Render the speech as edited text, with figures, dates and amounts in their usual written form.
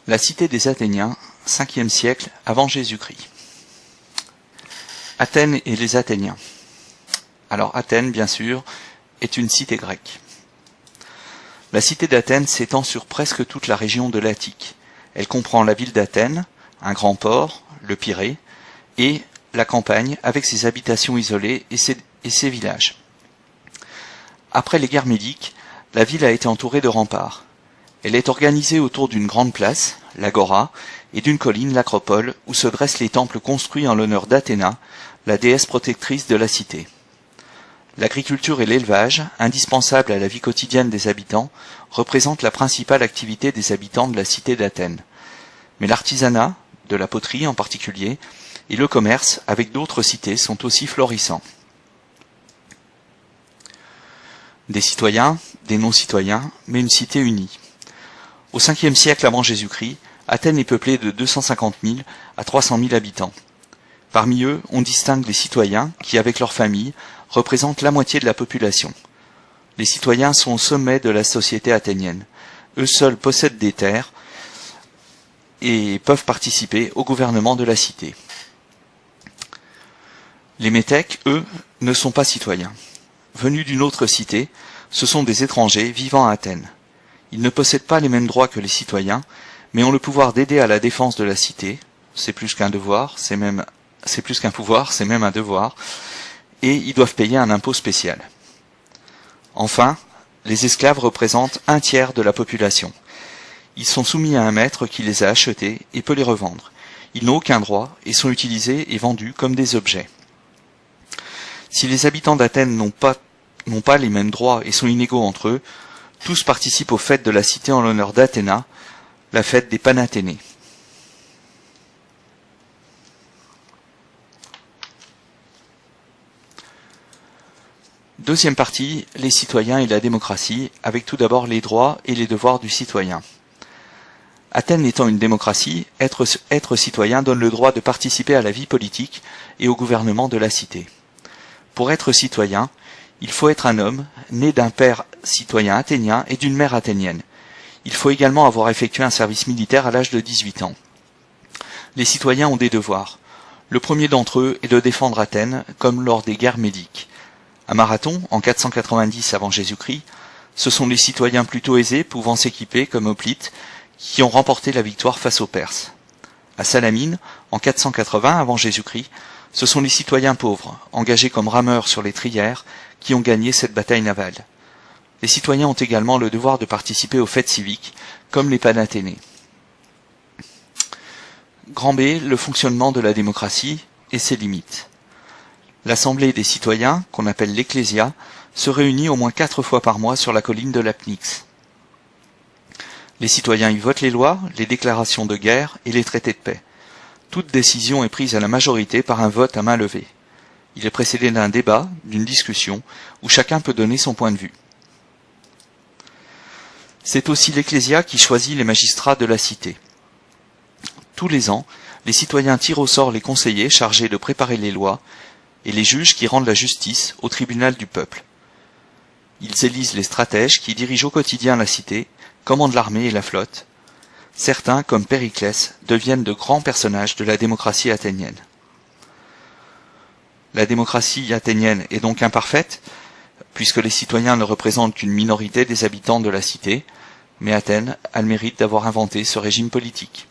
La cité des Athéniens, 5e siècle avant Jésus-Christ. Athènes et les Athéniens. Alors Athènes, bien sûr, est une cité grecque. La cité d'Athènes s'étend sur presque toute la région de l'Attique. Elle comprend la ville d'Athènes, un grand port, le Pirée, et la campagne avec ses habitations isolées et ses villages. Après les guerres médiques, la ville a été entourée de remparts. Elle est organisée autour d'une grande place, l'Agora, et d'une colline, l'Acropole, où se dressent les temples construits en l'honneur d'Athéna, la déesse protectrice de la cité. L'agriculture et l'élevage, indispensables à la vie quotidienne des habitants, représentent la principale activité des habitants de la cité d'Athènes. Mais l'artisanat, de la poterie en particulier, et le commerce avec d'autres cités sont aussi florissants. Des citoyens, des non-citoyens, mais une cité unie. Au 5e siècle avant Jésus-Christ, Athènes est peuplée de 250 000 à 300 000 habitants. Parmi eux, on distingue les citoyens qui, avec leurs familles, représentent la moitié de la population. Les citoyens sont au sommet de la société athénienne. Eux seuls possèdent des terres et peuvent participer au gouvernement de la cité. Les métèques, eux, ne sont pas citoyens. Venus d'une autre cité, ce sont des étrangers vivant à Athènes. Ils ne possèdent pas les mêmes droits que les citoyens, mais ont le pouvoir d'aider à la défense de la cité. C'est plus qu'un devoir, c'est plus qu'un pouvoir, c'est même un devoir, et ils doivent payer un impôt spécial. Enfin, les esclaves représentent un tiers de la population. Ils sont soumis à un maître qui les a achetés et peut les revendre. Ils n'ont aucun droit et sont utilisés et vendus comme des objets. Si les habitants d'Athènes n'ont pas les mêmes droits et sont inégaux entre eux, tous participent aux fêtes de la cité en l'honneur d'Athéna, la fête des Panathénées. Deuxième partie, les citoyens et la démocratie, avec tout d'abord les droits et les devoirs du citoyen. Athènes étant une démocratie, être citoyen donne le droit de participer à la vie politique et au gouvernement de la cité. Pour être citoyen, il faut être un homme, né d'un père citoyen athénien et d'une mère athénienne. Il faut également avoir effectué un service militaire à l'âge de 18 ans. Les citoyens ont des devoirs. Le premier d'entre eux est de défendre Athènes, comme lors des guerres médiques. À Marathon, en 490 avant Jésus-Christ, ce sont les citoyens plutôt aisés pouvant s'équiper comme hoplites qui ont remporté la victoire face aux Perses. À Salamine, en 480 avant Jésus-Christ, ce sont les citoyens pauvres, engagés comme rameurs sur les trières, qui ont gagné cette bataille navale. Les citoyens ont également le devoir de participer aux fêtes civiques, comme les Panathénées. Grand B, le fonctionnement de la démocratie et ses limites. L'Assemblée des citoyens, qu'on appelle l'Ecclésia, se réunit au moins 4 fois par mois sur la colline de l'Apnix. Les citoyens y votent les lois, les déclarations de guerre et les traités de paix. Toute décision est prise à la majorité par un vote à main levée. Il est précédé d'un débat, d'une discussion, où chacun peut donner son point de vue. C'est aussi l'Ecclésia qui choisit les magistrats de la cité. Tous les ans, les citoyens tirent au sort les conseillers chargés de préparer les lois et les juges qui rendent la justice au tribunal du peuple. Ils élisent les stratèges qui dirigent au quotidien la cité, commandent l'armée et la flotte. Certains, comme Périclès, deviennent de grands personnages de la démocratie athénienne. La démocratie athénienne est donc imparfaite, puisque les citoyens ne représentent qu'une minorité des habitants de la cité, mais Athènes a le mérite d'avoir inventé ce régime politique.